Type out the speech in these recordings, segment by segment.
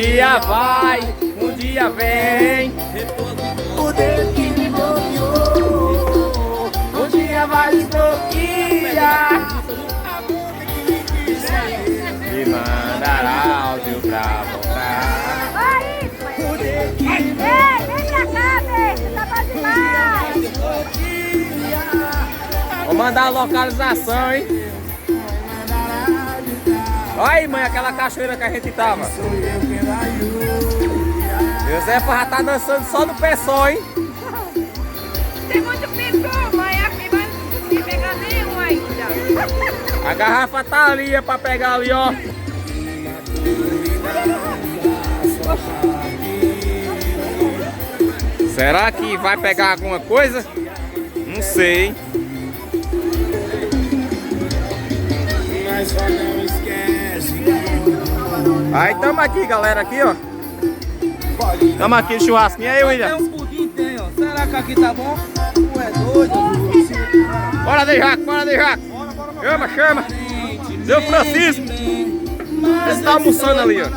dia vai, um dia vem. O Deus que me bloqueou, um dia vai desbloquear. Me mandará áudio pra voltar. O Deus que me bloqueou. Vem pra cá, beijo, tá bom demais. Vou mandar a localização, hein? Olha aí, mãe, aquela cachoeira que a gente tava. Josefa já tá dançando só no pé só, hein? Tem muito pico, mãe, aqui vai não conseguir pegar nenhum ainda. A garrafa tá ali, é pra pegar ali, ó. Será que vai pegar alguma coisa? Não sei, hein? Aí tamo aqui, galera, aqui, ó. Tamo aqui no churrasquinho. Aí, William. Tem um pudim, tem, ó. Será que aqui tá bom? Tu é doido? Bora de jaco, bora de jaco. Chama, chama. Seu Francisco. Ele tá almoçando ali, ó.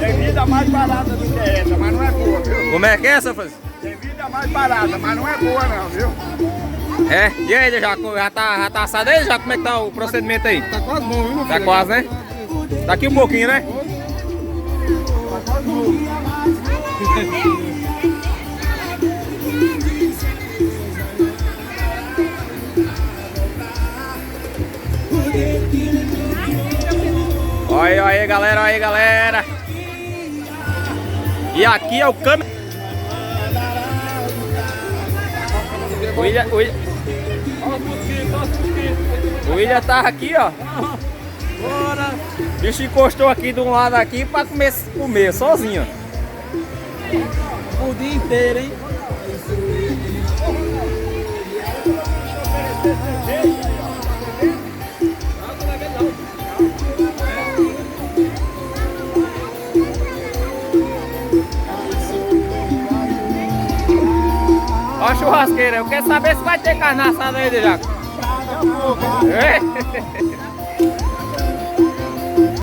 Tem vida mais barata do que essa, mas não é boa, viu? Como é que é, seu Francisco? Tem vida mais barata, mas não é boa não, viu? É, e aí, Jaco, já tá assado aí, já? Como é que tá o procedimento aí? Tá quase bom, viu, meu Tá filho? quase, né? Daqui um pouquinho, né? Olha aí, galera, olha aí, galera. E aqui é o câmera. O William tava aqui, ó. Bora! O bicho encostou aqui de um lado aqui pra comer sozinho. Pudim inteiro, hein? Ó a churrasqueira, eu quero saber se vai ter carne assada aí, Jaco. É?